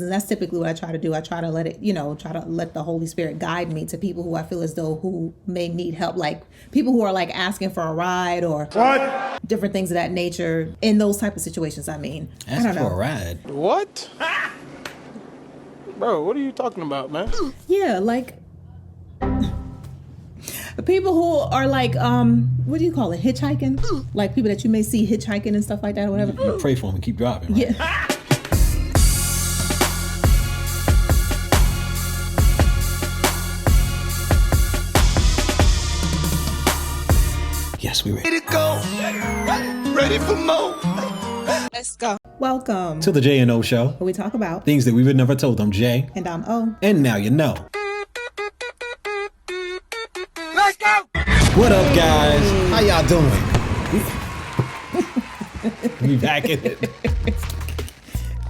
And that's typically what I try to do. I try to let it, try to let the Holy Spirit guide me to people who I feel as though who may need help, like people who are like asking for a ride or different things of that nature. In those type of situations, I mean. Asking for a ride? What? Bro, what are you talking about, man? Yeah, like people who are like, what do you call it? Hitchhiking? Like people that you may see hitchhiking and stuff like that or whatever. You pray for them and keep driving, right? Yeah. Yes, we ready. Ready to go. Ready for more. Let's go. Welcome To the J&O Show. where we talk about Things that we would never told. I'm Jay. and I'm O. And now you know. Let's go. What up, guys? How y'all doing? We back in it.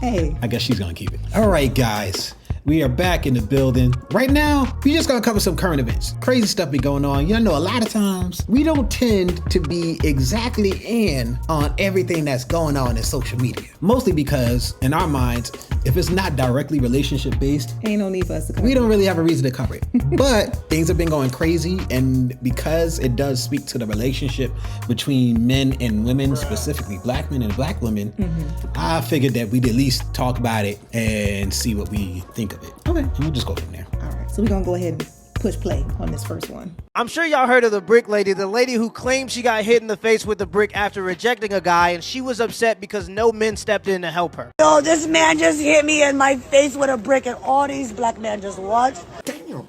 Hey. I guess she's gonna keep it. All right, guys. We are back in the building. Right now, we just gonna cover some current events. Crazy stuff be going on. You know, a lot of times we don't tend to be exactly in on everything that's going on in social media. Mostly because, in our minds, if it's not directly relationship based, Ain't no need for us to cover we don't really have a reason to cover it. But things have been going crazy, and because it does speak to the relationship between men and women, specifically black men and black women, I figured that we'd at least talk about it and see what we think of it. Okay. And we'll just go from there. All right. So we're going to go ahead and push play on this first one. I'm sure y'all heard of the brick lady, the lady who claimed she got hit in the face with a brick after rejecting a guy, and she was upset because no men stepped in to help her. Yo, this man just hit me in my face with a brick and all these black men just watched. Damn.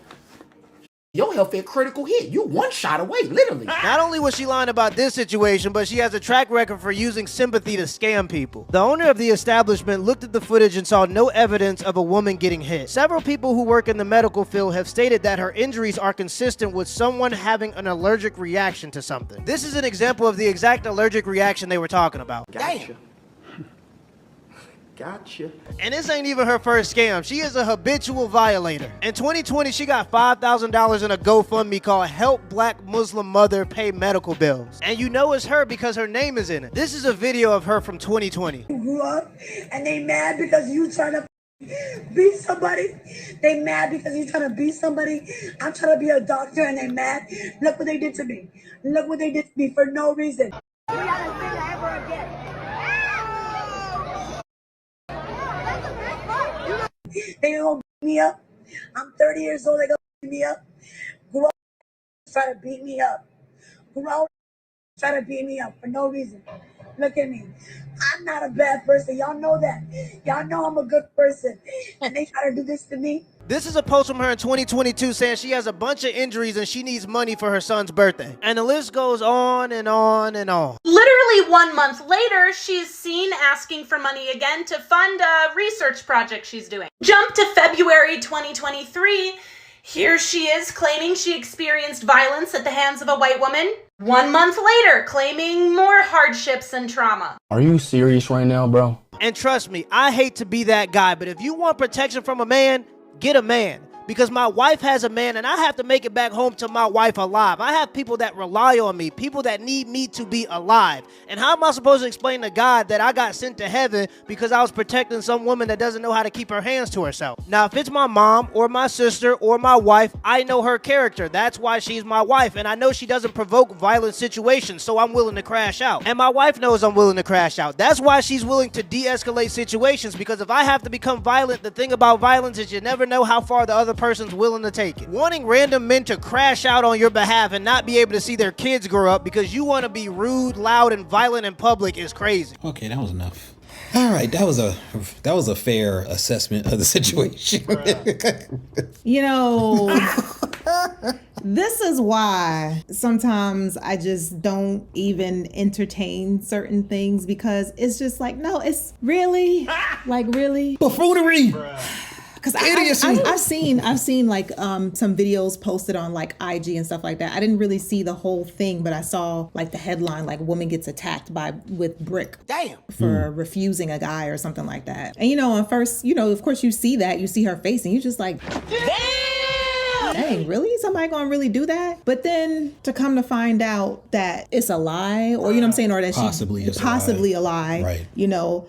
Your health hit critical hit. You one shot away, literally. Not only was she lying about this situation, but she has a track record for using sympathy to scam people. The owner of the establishment looked at the footage and saw no evidence of a woman getting hit. Several people who work in the medical field have stated that her injuries are consistent with someone having an allergic reaction to something. This is an example of the exact allergic reaction they were talking about. Gotcha. Gotcha. And this ain't even her first scam. She is a habitual violator. In 2020, she got $5,000 in a GoFundMe called Help Black Muslim Mother Pay Medical Bills. And you know it's her because her name is in it. This is a video of her from 2020. You grew up and they mad because you trying to beat somebody. They mad because you trying to beat somebody. I'm trying to be a doctor and they mad. Look what they did to me. Look what they did to me for no reason. We gotta say that ever again. They gonna beat me up. I'm 30 years old. They gonna beat me up. Grown try to beat me up. Grown try to beat me up for no reason. Look at me. I'm not a bad person. Y'all know that. Y'all know I'm a good person. And they try to do this to me. This is a post from her in 2022 saying she has a bunch of injuries and she needs money for her son's birthday. And the list goes on and on and on. Literally 1 month later, she's seen asking for money again to fund a research project she's doing. Jump to February 2023. Here she is claiming she experienced violence at the hands of a white woman. 1 month later, claiming more hardships and trauma. Are you serious right now, bro? And trust me, I hate to be that guy, but if you want protection from a man, get a man. Because my wife has a man and I have to make it back home to my wife alive. I have people that rely on me, people that need me to be alive. And how am I supposed to explain to God that I got sent to heaven because I was protecting some woman that doesn't know how to keep her hands to herself? Now, if it's my mom or my sister or my wife, I know her character. That's why she's my wife. And I know she doesn't provoke violent situations, so I'm willing to crash out. And my wife knows I'm willing to crash out. That's why she's willing to de-escalate situations, because if I have to become violent, the thing about violence is you never know how far the other person's willing to take it. Wanting random men to crash out on your behalf and not be able to see their kids grow up because you want to be rude, loud, and violent in public is crazy. Okay, that was enough. All right, that was a fair assessment of the situation. You know, this is why sometimes I just don't even entertain certain things, because it's just like, no, it's really, like, really Buffoonery. Because I've seen like some videos posted on like IG and stuff like that. I didn't really see the whole thing, but I saw like the headline, like woman gets attacked with brick. Damn. For refusing a guy or something like that. And on first, of course you see that, you see her face and you just like, dang, really? Somebody gonna really do that? But then to come to find out that it's a lie, or what I'm saying, or that possibly a lie, right?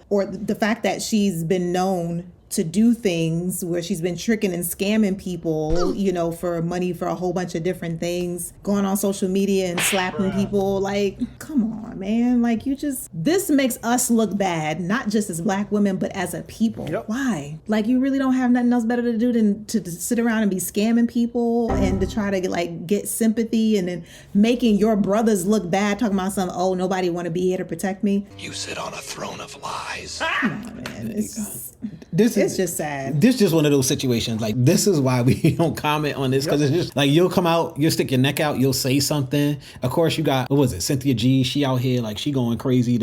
Or the fact that she's been known to do things where she's been tricking and scamming people, you know, for money for a whole bunch of different things, going on social media and slapping people. Like, come on, man. Like, this makes us look bad, not just as Black women, but as a people. Yep. Why? Like, you really don't have nothing else better to do than to sit around and be scamming people and to try to get sympathy and then making your brothers look bad, talking about oh, nobody want to be here to protect me. You sit on a throne of lies. Come on, man. It's just sad. This is just one of those situations. Like, this is why we don't comment on this, because it's just like, you'll come out, you'll stick your neck out, you'll say something. Of course, you got, what was it, Cynthia G? She out here, like, she going crazy.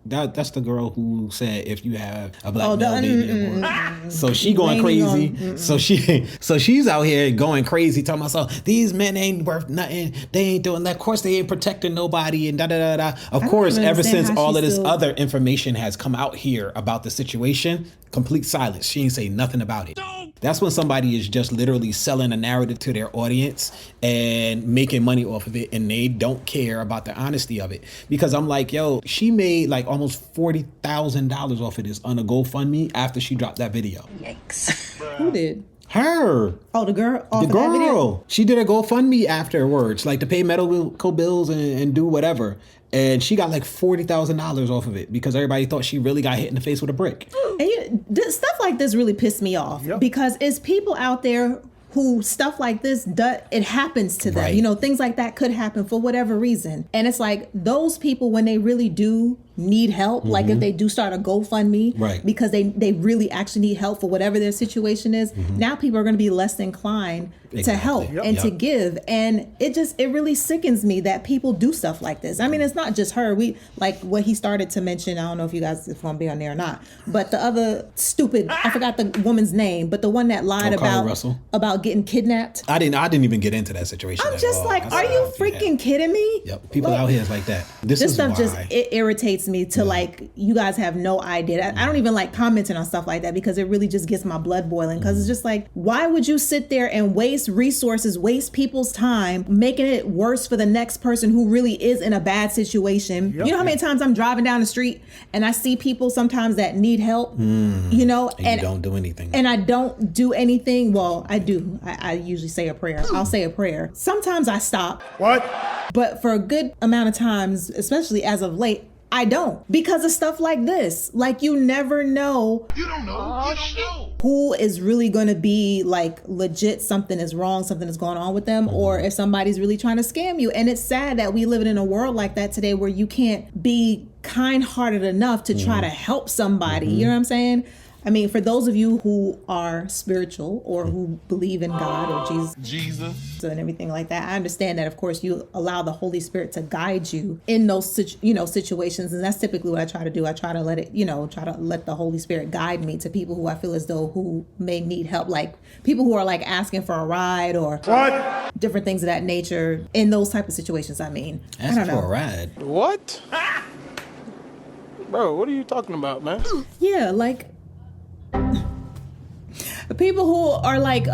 That's the girl who said, if you have a black male baby, so she going crazy. So she's out here going crazy, talking about, so these men ain't worth nothing. They ain't doing that. Of course, they ain't protecting nobody and da da da da. Of course, ever since all of this other information has come out here about the situation, complete silence. She ain't say nothing about it. That's when somebody is just literally selling a narrative to their audience and making money off of it, and they don't care about the honesty of it. Because I'm like, yo, she made like almost $40,000 off of this on a GoFundMe after she dropped that video. Yikes. Who did? Her. Oh, the girl? The girl. She did a GoFundMe afterwards, like to pay medical bills and do whatever. And she got like $40,000 off of it because everybody thought she really got hit in the face with a brick. And stuff like this really pissed me off because it's people out there who stuff like this, it happens to them. Right. You know, things like that could happen for whatever reason. And it's like those people, when they really do need help, like if they do start a GoFundMe, right, because they really actually need help for whatever their situation is, now people are going to be less inclined to help and to give. And it really sickens me that people do stuff like this. I mean, it's not just her. We, like what he started to mention, I don't know if you guys if going to be on there or not, but the other stupid, I forgot the woman's name, but the one that lied about getting kidnapped. I didn't even get into that situation. I'm just like, are you freaking kidding me? Yep. People out here is like that. This stuff it irritates me to like, you guys have no idea. I don't even like commenting on stuff like that because it really just gets my blood boiling, because it's just like, why would you sit there and waste resources, waste people's time, making it worse for the next person who really is in a bad situation? You know how many times I'm driving down the street and I see people sometimes that need help, you know, and you don't do anything. And I don't do anything. Well, I do. I usually say a prayer. I'll say a prayer. Sometimes I stop. What? But for a good amount of times, especially as of late, I don't, because of stuff like this. Like, you never know. You don't know. You don't know. Who is really going to be like legit, something is wrong, something is going on with them, or if somebody's really trying to scam you. And it's sad that we live in a world like that today where you can't be kind-hearted enough to try to help somebody. You know what I'm saying? I mean, for those of you who are spiritual or who believe in God or Jesus and everything like that, I understand that, of course, you allow the Holy Spirit to guide you in those, situations. And that's typically what I try to do. I try to let it, try to let the Holy Spirit guide me to people who I feel as though who may need help, like people who are like asking for a ride or different things of that nature in those type of situations. I mean, asking for a ride. What? Bro, what are you talking about, man? Yeah, like people who are like,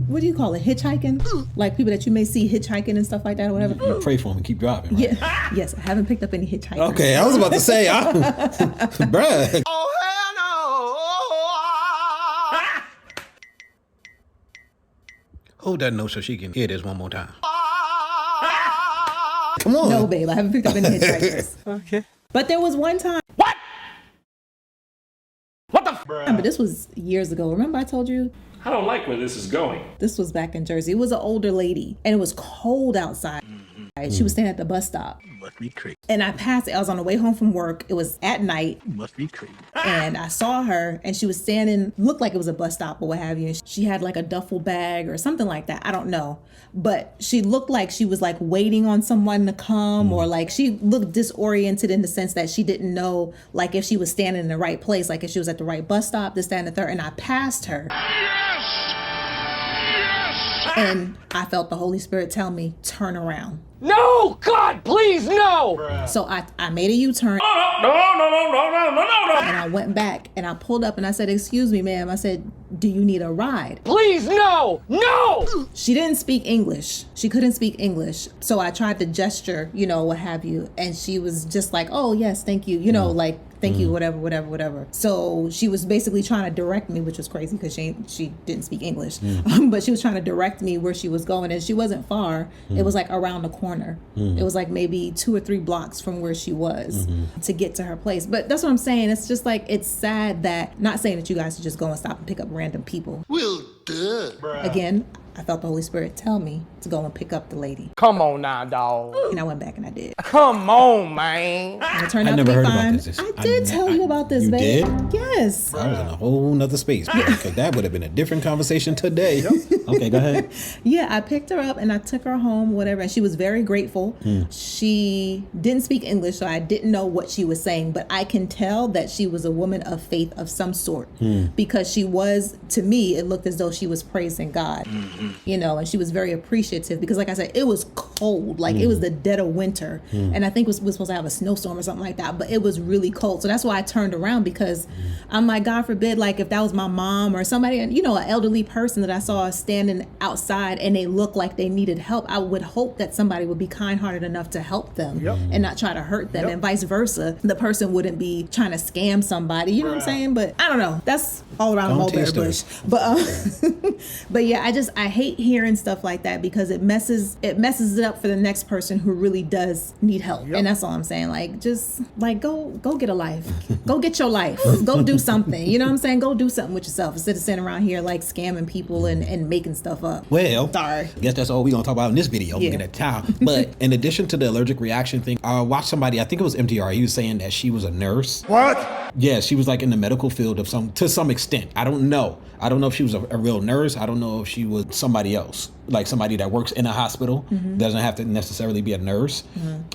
what do you call it? Hitchhiking? Like people that you may see hitchhiking and stuff like that or whatever. You pray for them and keep driving, right? Yeah. Yes, I haven't picked up any hitchhikers. Okay, I was about to say, bruh. Oh, hell no. Hold that note so she can hear this one more time. Come on. No, babe, I haven't picked up any hitchhikers. Okay. But there was one time. What? What the? But this was years ago. Remember I told you? I don't like where this is going. This was back in Jersey. It was an older lady, and it was cold outside. She was standing at the bus stop. Must be crazy. And I passed it. I was on the way home from work. It was at night. Must be crazy. And I saw her, and she was standing, looked like it was a bus stop or what have you. And she had like a duffel bag or something like that. I don't know. But she looked like she was like waiting on someone to come, or like she looked disoriented in the sense that she didn't know like if she was standing in the right place, like if she was at the right bus stop, this, that, and the third. And I passed her. And I felt the Holy Spirit tell me, turn around. No, God, please, no. So I made a U-turn. No. And I went back and I pulled up and I said, excuse me, ma'am. I said, do you need a ride? Please, no! No! She didn't speak English. She couldn't speak English. So I tried to gesture, what have you. And she was just like, oh, yes, thank you. Like, thank you, whatever. So she was basically trying to direct me, which was crazy because she didn't speak English. But she was trying to direct me where she was going. And she wasn't far. It was like around the corner. It was like maybe 2 or 3 blocks from where she was to get to her place. But that's what I'm saying. It's just like, it's sad that, not saying that you guys should just go and stop and pick up random people. Well, duh. Again, I felt the Holy Spirit tell me to go and pick up the lady. Come on now, dog. And I went back and I did. Come on, man. And it turned I out never to be heard fine. about this. I did tell you about this, you babe. did? Yes. I was in a whole nother space, because that would have been a different conversation today. Okay, go ahead. Yeah, I picked her up and I took her home, whatever, and she was very grateful. She didn't speak English, so I didn't know what she was saying, but I can tell that she was a woman of faith of some sort, because she was, to me, it looked as though she was praising God, and she was very appreciative, because like I said, it was cold, like it was the dead of winter, and I think we were supposed to have a snowstorm or something like that, but it was really cold. So that's why I turned around, because I'm like, God forbid, like if that was my mom or somebody, an elderly person that I saw standing outside and they looked like they needed help, I would hope that somebody would be kind-hearted enough to help them and not try to hurt them, and vice versa. The person wouldn't be trying to scam somebody, you know what I'm saying? But I don't know, that's all around the mulberry bush. But yeah, I hate hearing stuff like that, because it messes it up for the next person who really does need help. And that's all I'm saying. Like, just like go get a life. Go get your life. Go do something. You know what I'm saying? Go do something with yourself instead of sitting around here like scamming people and making stuff up. Well, sorry. I guess that's all we're gonna talk about in this video. I'm gonna time. But in addition to the allergic reaction thing, I watched somebody, I think it was MTR, he was saying that she was a nurse. What? Yeah, she was like in the medical field to some extent. I don't know if she was a real nurse. I don't know if she was somebody else, like somebody that works in a hospital, doesn't have to necessarily be a nurse.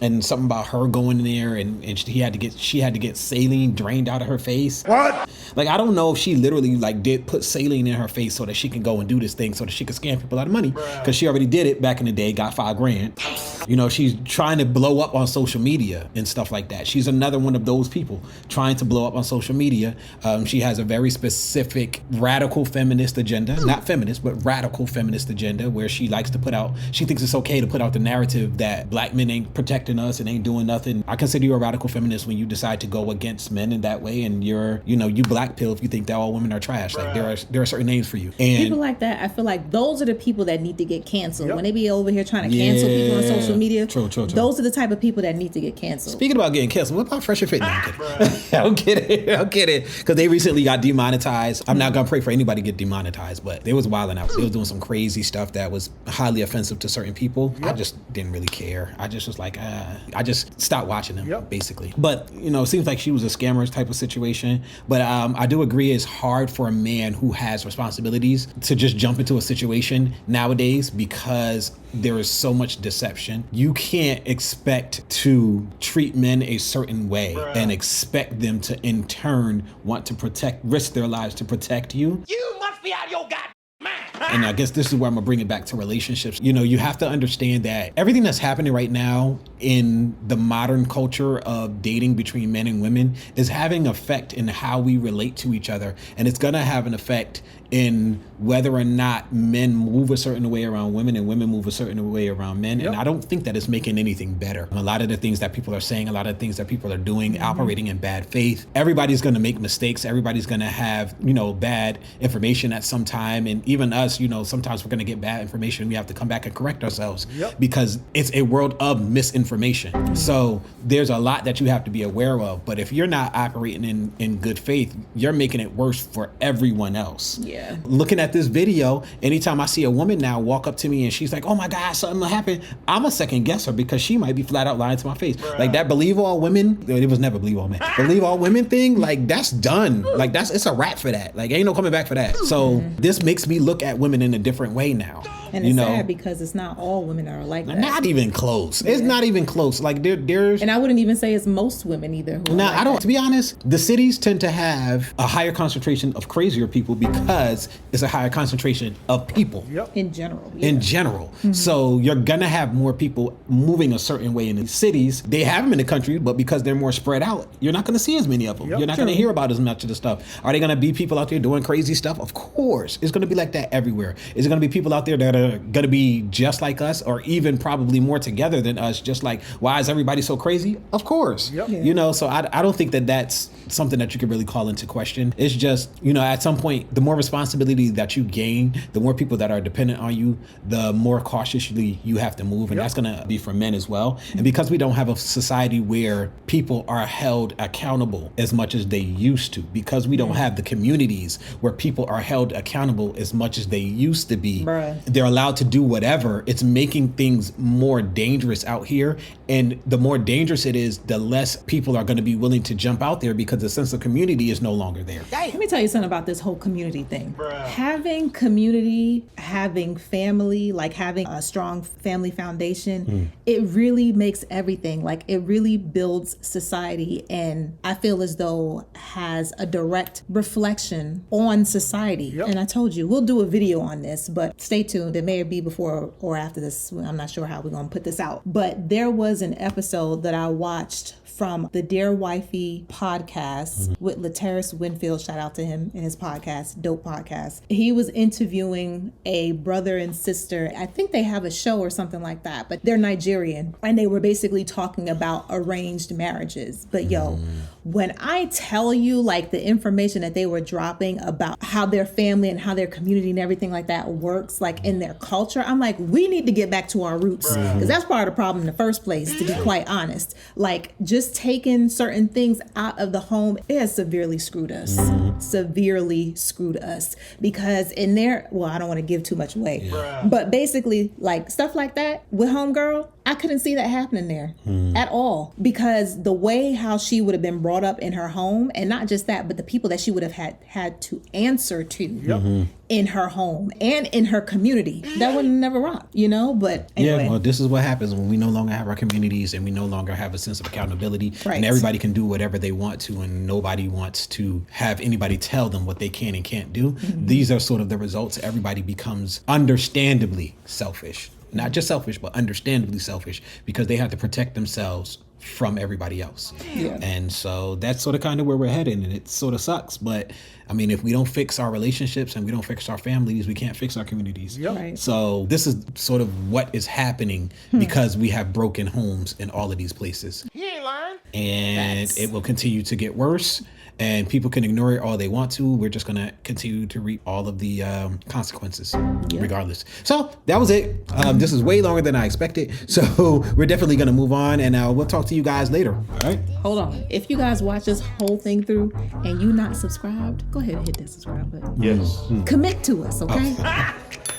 And something about her going in there and she had to get saline drained out of her face. What? Like, I don't know if she literally like did put saline in her face so that she can go and do this thing so that she could scam people out of money, because she already did it back in the day, got $5,000. She's trying to blow up on social media and stuff like that. She's another one of those people trying to blow up on social media. She has a very specific radical feminist agenda, not feminist, but radical feminist agenda, where she likes to she thinks it's okay to put out the narrative that black men ain't protecting us and ain't doing nothing. I consider you a radical feminist when you decide to go against men in that way, and you black pill if you think that all women are trash. Like, there are certain names for you. And people like that, I feel like those are the people that need to get canceled. When they be over here trying to cancel people on social media, true. Those are the type of people that need to get canceled. Speaking about getting canceled, what about Fresh and Fit? No, I'm kidding. I'm kidding. Because they recently got demonetized. I'm not gonna pray for anybody to get demonetized, but they was wilding out. They was doing some crazy stuff that was highly offensive to certain people. I just didn't really care. I just was like, I just stopped watching them, basically. But it seems like she was a scammer type of situation. But I do agree it's hard for a man who has responsibilities to just jump into a situation nowadays, because there is so much deception. You can't expect to treat men a certain way and expect them to in turn want to risk their lives to protect you. You must be out of your goddamn mind. And I guess this is where I'm gonna bring it back to relationships. You have to understand that everything that's happening right now in the modern culture of dating between men and women is having an effect in how we relate to each other. And it's gonna have an effect in whether or not men move a certain way around women and women move a certain way around men. And I don't think that it's making anything better. A lot of the things that people are saying, a lot of the things that people are doing, operating in bad faith. Everybody's gonna make mistakes. Everybody's gonna have, bad information at some time. And even us, sometimes we're gonna get bad information. We have to come back and correct ourselves because it's a world of misinformation. So there's a lot that you have to be aware of. But if you're not operating in good faith, you're making it worse for everyone else. Yeah. Looking at this video, anytime I see a woman now walk up to me and she's like, oh my God, something happened, I'm a second guesser, because she might be flat out lying to my face. Like that believe all women, it was never believe all men. Believe all women thing, like that's done. Like it's a wrap for that. Like ain't no coming back for that. So this makes me look at women in a different way now. And it's sad because it's not all women are like that. Not even close. It's not even close. Like there's, and I wouldn't even say it's most women either. No, I don't. To be honest, the cities tend to have a higher concentration of crazier people because it's a higher concentration of people. In general. In general. So you're gonna have more people moving a certain way in the cities. They have them in the country, but because they're more spread out, you're not gonna see as many of them. You're not gonna hear about as much of the stuff. Are they gonna be people out there doing crazy stuff? Of course. It's gonna be like that everywhere. Is it gonna be people out there that are gonna be just like us, or even probably more together than us, just like, why is everybody so crazy? Of course. You know, so I don't think that that's something that you can really call into question. It's just, you know, at some point, the more responsibility that you gain, the more people that are dependent on you, the more cautiously you have to move. And that's going to be for men as well. And because we don't have a society where people are held accountable as much as they used to, because we don't have the communities where people are held accountable as much as they used to be, they're allowed to do whatever. It's making things more dangerous out here. And the more dangerous it is, the less people are going to be willing to jump out there because the sense of community is no longer there. Let me tell you something about this whole community thing. Having community, having family, like having a strong family foundation, it really makes everything, like it really builds society, and I feel as though has a direct reflection on society. And I told you, we'll do a video on this, but stay tuned. It may be before or after this. I'm not sure how we're going to put this out. But there was an episode that I watched from the Dear Wifey podcast with Laterris Winfield. Shout out to him and his podcast, dope podcast. He was interviewing a brother and sister. I think they have a show or something like that, but they're Nigerian. And they were basically talking about arranged marriages. But yo, when I tell you like the information that they were dropping about how their family and how their community and everything like that works, like in their culture, I'm like, we need to get back to our roots, because that's part of the problem in the first place, to be quite honest. Like just taking certain things out of the home, it has severely screwed us. Severely screwed us. Because in there, well, I don't want to give too much away, but basically like stuff like that with homegirl, I couldn't see that happening there at all, because the way how she would have been brought up in her home, and not just that, but the people that she would have had to answer to in her home and in her community, that would never rock, you know? But anyway. Yeah, well, this is what happens when we no longer have our communities and we no longer have a sense of accountability, and everybody can do whatever they want to, and nobody wants to have anybody tell them what they can and can't do. These are sort of the results. Everybody becomes understandably selfish. Not just selfish, but understandably selfish, because they have to protect themselves from everybody else. And so that's sort of kind of where we're headed, and it sort of sucks. But I mean, if we don't fix our relationships and we don't fix our families, we can't fix our communities. So this is sort of what is happening because we have broken homes in all of these places. He ain't lying. And it will continue to get worse. And people can ignore it all they want to. We're just going to continue to reap all of the consequences regardless. So that was it. This is way longer than I expected. So we're definitely going to move on, and we'll talk to you guys later. All right. Hold on. If you guys watch this whole thing through and you not subscribed, go ahead and hit that subscribe button. Yes. Commit to us, okay?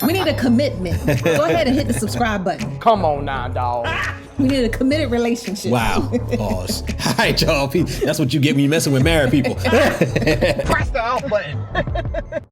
We need a commitment. Go ahead and hit the subscribe button. Come on now, dog. We need a committed relationship. Wow. Pause. All right, y'all. That's what you get when you messing with married people. Press the out button.